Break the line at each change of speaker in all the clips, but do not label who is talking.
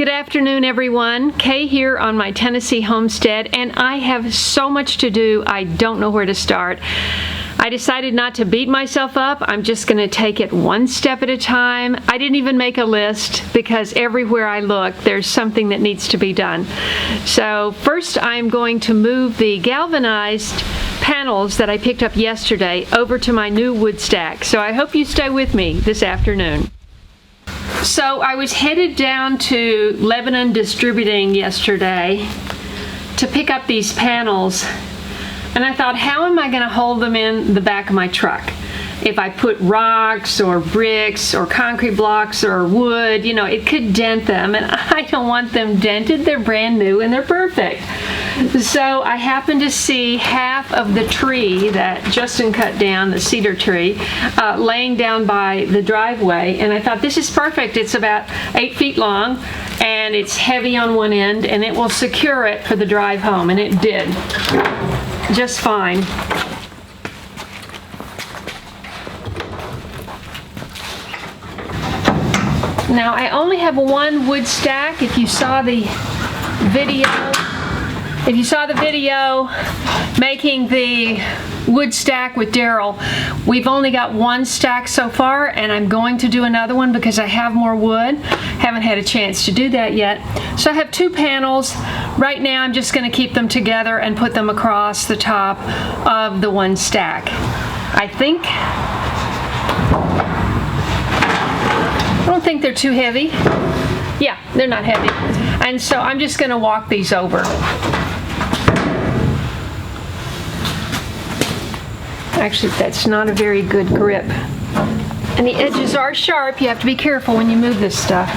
Good afternoon, everyone. Kay here on my Tennessee homestead, and I have so much to do, I don't know where to start. I decided not to beat myself up. I'm just going to take it one step at a time. I didn't even make a list because everywhere I look, there's something that needs to be done. So first, I'm going to move the galvanized panels that I picked up yesterday over to my new wood stack. So I hope you stay with me this afternoon. So I was headed down to Lebanon Distributing yesterday to pick up these panels, and I thought, how am I going to hold them in the back of my truck? If I put rocks or bricks or concrete blocks or wood, you know, it could dent them, and I don't want them dented. They're brand new and they're perfect. So I happened to see half of the tree that Justin cut down, the cedar tree, laying down by the driveway, and I thought, this is perfect. It's about 8 feet long and it's heavy on one end, and it will secure it for the drive home, and it did just fine. Now I only have one wood stack. If you saw the video making the wood stack with Daryl, we've only got one stack so far, and I'm going to do another one because I have more wood. Haven't had a chance to do that yet. So I have two panels. Right now I'm just going to keep them together and put them across the top of the one stack. I don't think they're too heavy. Yeah, they're not heavy. And so I'm just going to walk these over. Actually, that's not a very good grip. And the edges are sharp. You have to be careful when you move this stuff.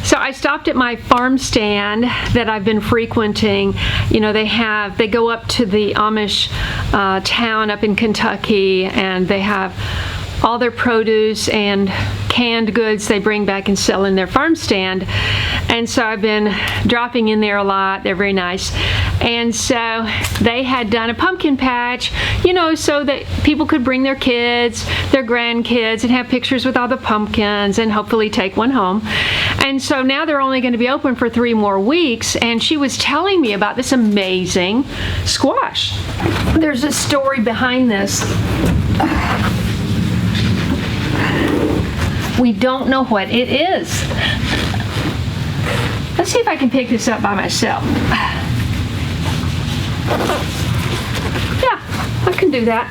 So I stopped at my farm stand that I've been frequenting. You know, they go up to the Amish town up in Kentucky, and they have all their produce and canned goods they bring back and sell in their farm stand. And so I've been dropping in there a lot. They're very nice. And so they had done a pumpkin patch, you know, so that people could bring their kids, their grandkids, and have pictures with all the pumpkins and hopefully take one home. And so now they're only going to be open for 3 more weeks, and she was telling me about this amazing squash. There's a story behind this. We don't know what it is. Let's see if I can pick this up by myself. Yeah, I can do that.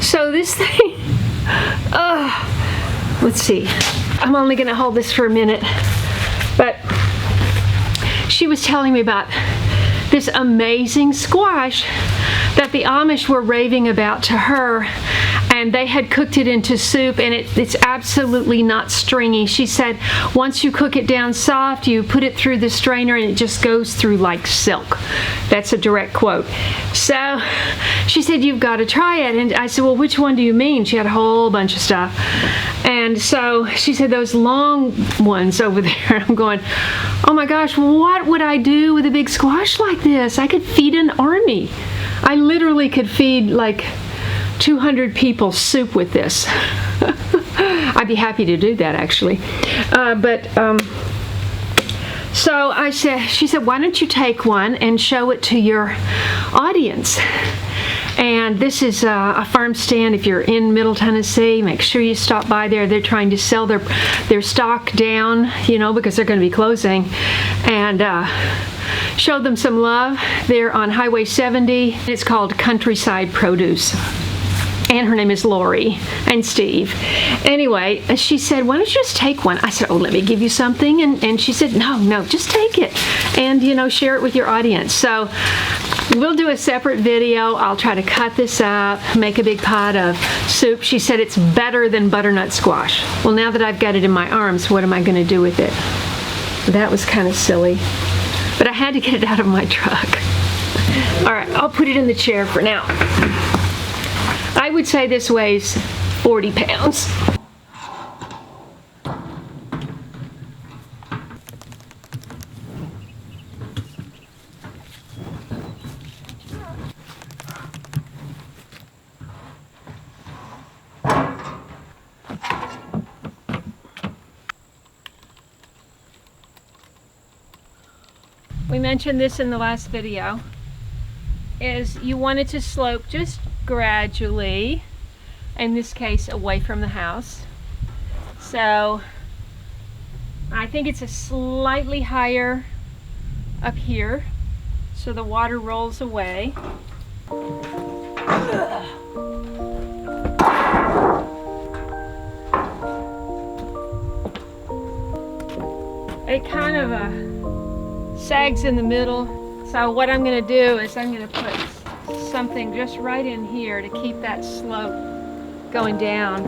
So this thing, let's see. I'm only going to hold this for a minute. But she was telling me about this amazing squash that the Amish were raving about to her, and they had cooked it into soup, and it's absolutely not stringy. She said once you cook it down soft, you put it through the strainer and it just goes through like silk. That's a direct quote. So she said, you've got to try it. And I said, well, which one do you mean? She had a whole bunch of stuff. And so she said, those long ones over there. I'm going, oh my gosh, what would I do with a big squash like this? I could feed an army. I literally could feed like 200 people soup with this. I'd be happy to do that, actually. So she said, why don't you take one and show it to your audience? And this is a farm stand. If you're in Middle Tennessee, make sure you stop by there. They're trying to sell their stock down, you know, because they're going to be closing. And show them some love. They're on Highway 70. It's called Countryside Produce. And her name is Lori and Steve. Anyway, she said, why don't you just take one? I said, oh, let me give you something. And she said, no, just take it. And, you know, share it with your audience. So we'll do a separate video. I'll try to cut this up, make a big pot of soup. She said it's better than butternut squash. Well, now that I've got it in my arms, what am I going to do with it? That was kind of silly. But I had to get it out of my truck. All right, I'll put it in the chair for now. I would say this weighs 40 pounds. we mentioned this in the last video, is you want it to slope just gradually, in this case away from the house. So I think it's a slightly higher up here so the water rolls away. It kind of sags in the middle, so what I'm going to do is I'm going to put something just right in here to keep that slope going down.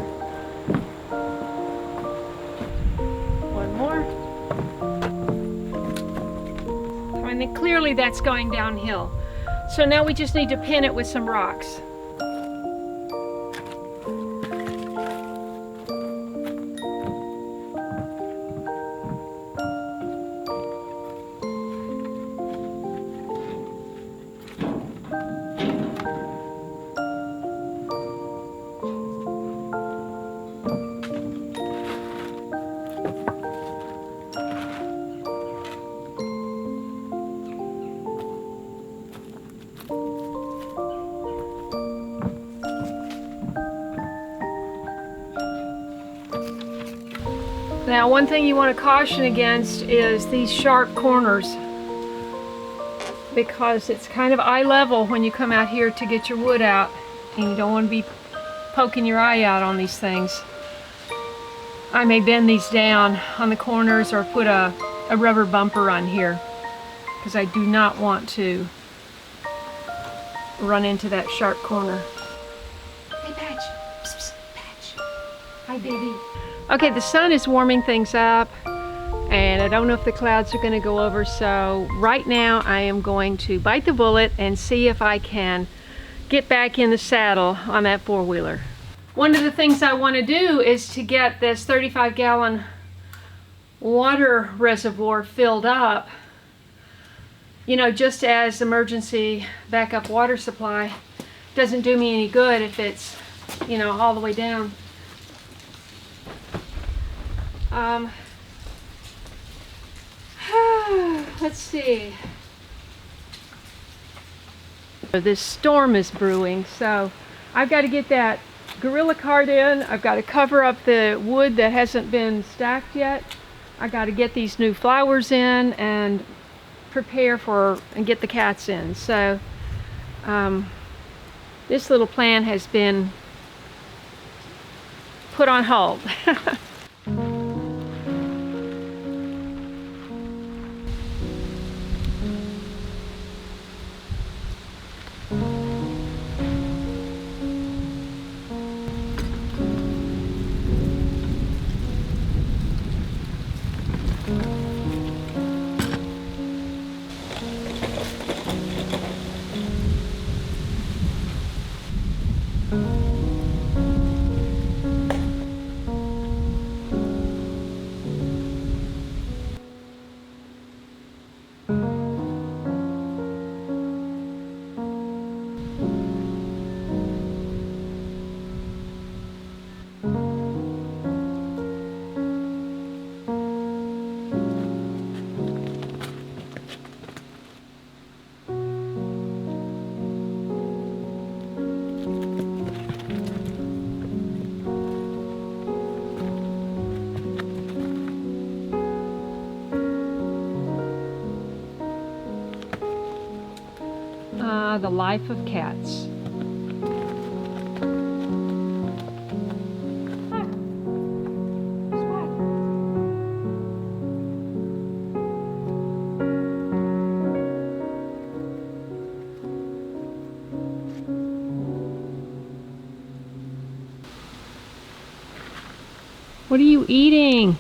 One more. I mean, clearly that's going downhill. So now we just need to pin it with some rocks. Now, one thing you want to caution against is these sharp corners, because it's kind of eye level when you come out here to get your wood out, and you don't want to be poking your eye out on these things. I may bend these down on the corners or put a rubber bumper on here, because I do not want to run into that sharp corner. Hey, Patch. Psst, psst, Patch. Hi, baby. Okay, the sun is warming things up, and I don't know if the clouds are going to go over, so right now I am going to bite the bullet and see if I can get back in the saddle on that four-wheeler. One of the things I want to do is to get this 35-gallon water reservoir filled up, you know, just as emergency backup water supply. Doesn't do me any good if it's, you know, all the way down. Let's see. This storm is brewing, so I've got to get that gorilla cart in. I've got to cover up the wood that hasn't been stacked yet. I got to get these new flowers in and prepare for and get the cats in. So this little plan has been put on hold. The life of cats. What are you eating?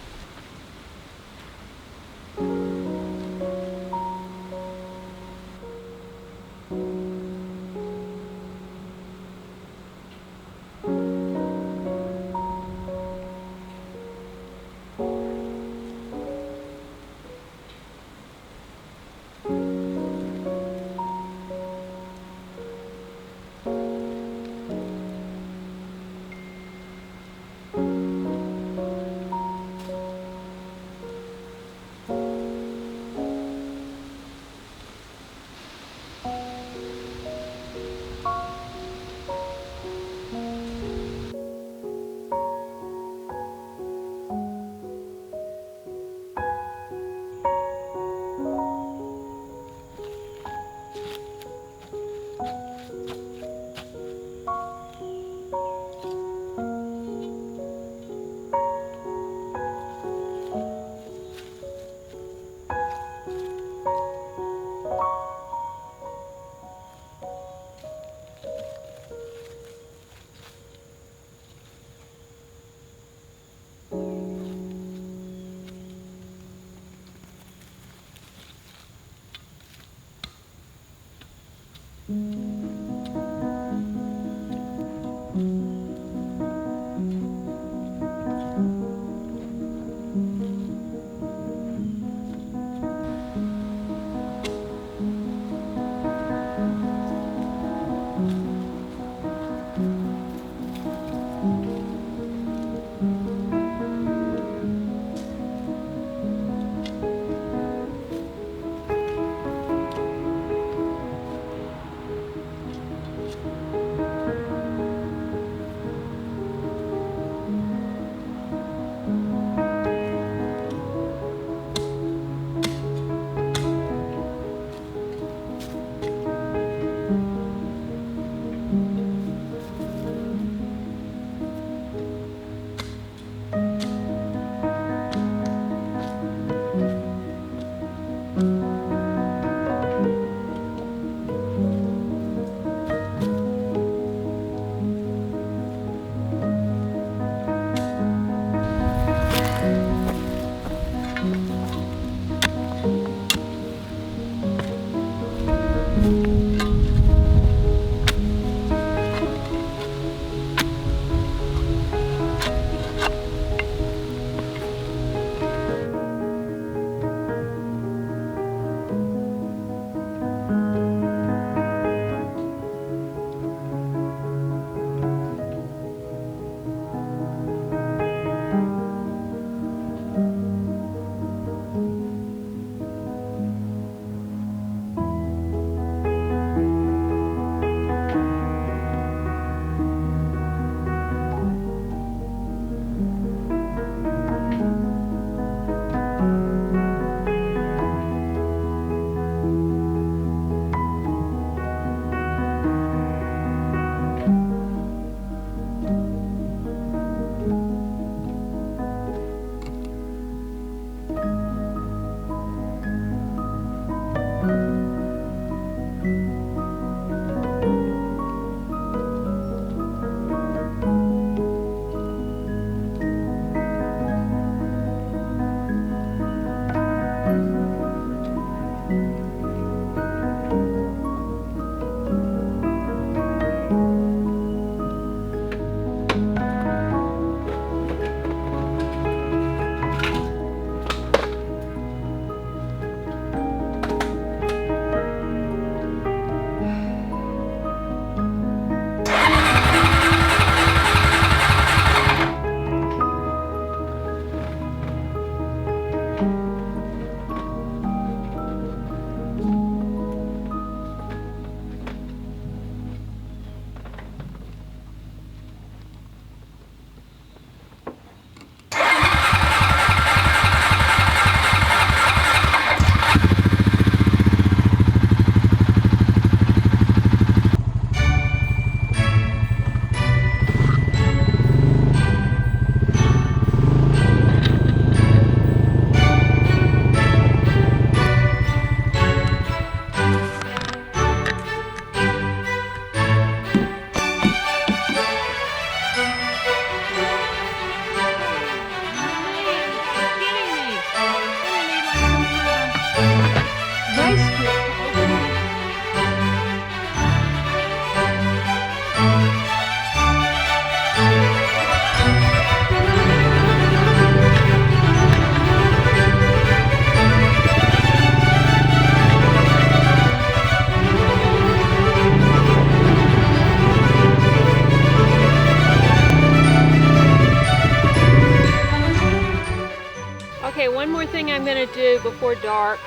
Okay, one more thing I'm gonna do before dark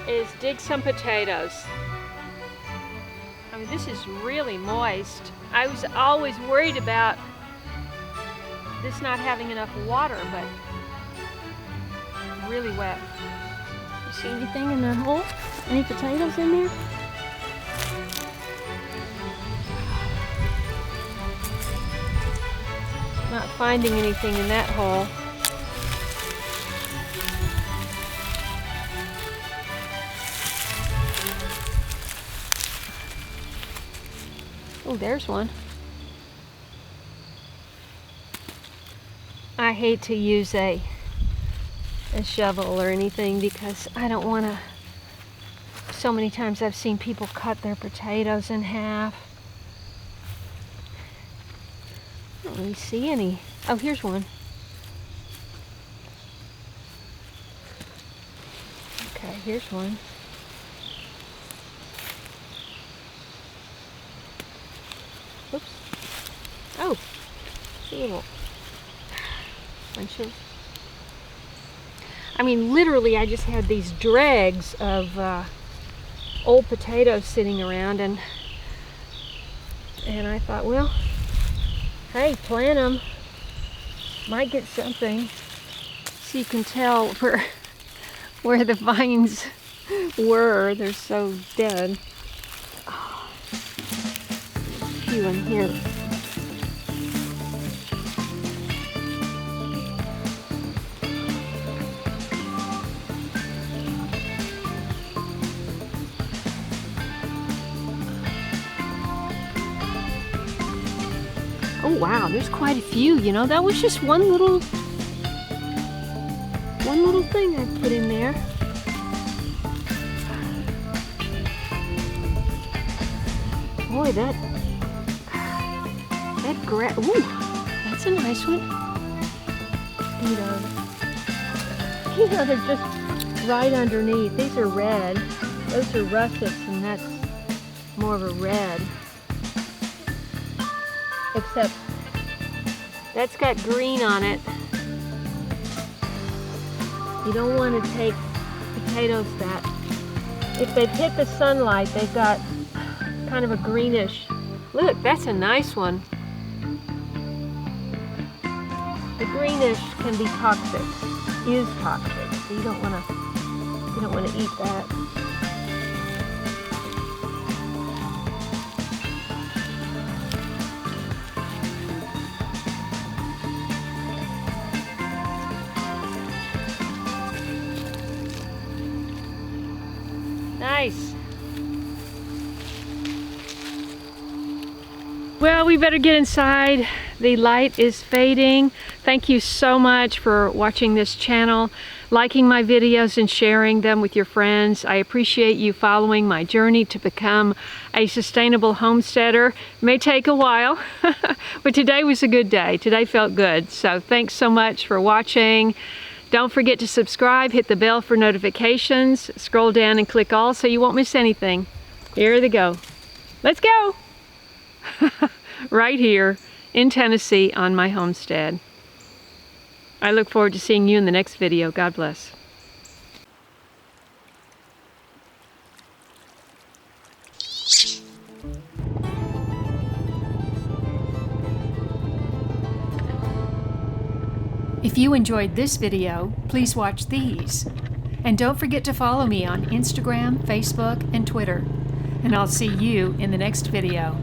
is dig some potatoes. I mean, this is really moist. I was always worried about this not having enough water, but it's really wet. You see anything in that hole? Any potatoes in there? Not finding anything in that hole. Oh, there's one. I hate to use a shovel or anything because I don't want to. So many times I've seen people cut their potatoes in half. I don't really see any. Oh, here's one. Okay, here's one. Oops. Oh, see a little bunch of. I mean, literally, I just had these dregs of old potatoes sitting around, and I thought, well, hey, plant them. Might get something. So you can tell where the vines were. They're so dead. Oh, there's a few in here. Oh wow, there's quite a few, you know. That was just one little thing I put in there. Boy, that ooh, that's a nice one. You know, they're just right underneath. These are red. Those are russets, and that's more of a red. Except that's got green on it. You don't want to take potatoes that, if they've hit the sunlight, they've got kind of a greenish. Look, that's a nice one. The greenish can be toxic, is toxic, so you don't want to eat that. Nice. Well, we better get inside. The light is fading. Thank you so much for watching this channel, liking my videos and sharing them with your friends. I appreciate you following my journey to become a sustainable homesteader. It may take a while, but today was a good day. Today felt good. So thanks so much for watching. Don't forget to subscribe, hit the bell for notifications, scroll down and click all so you won't miss anything. Here they go. Let's go! Right here in Tennessee on my homestead. I look forward to seeing you in the next video. God bless. If you enjoyed this video, please watch these. And don't forget to follow me on Instagram, Facebook, and Twitter. And I'll see you in the next video.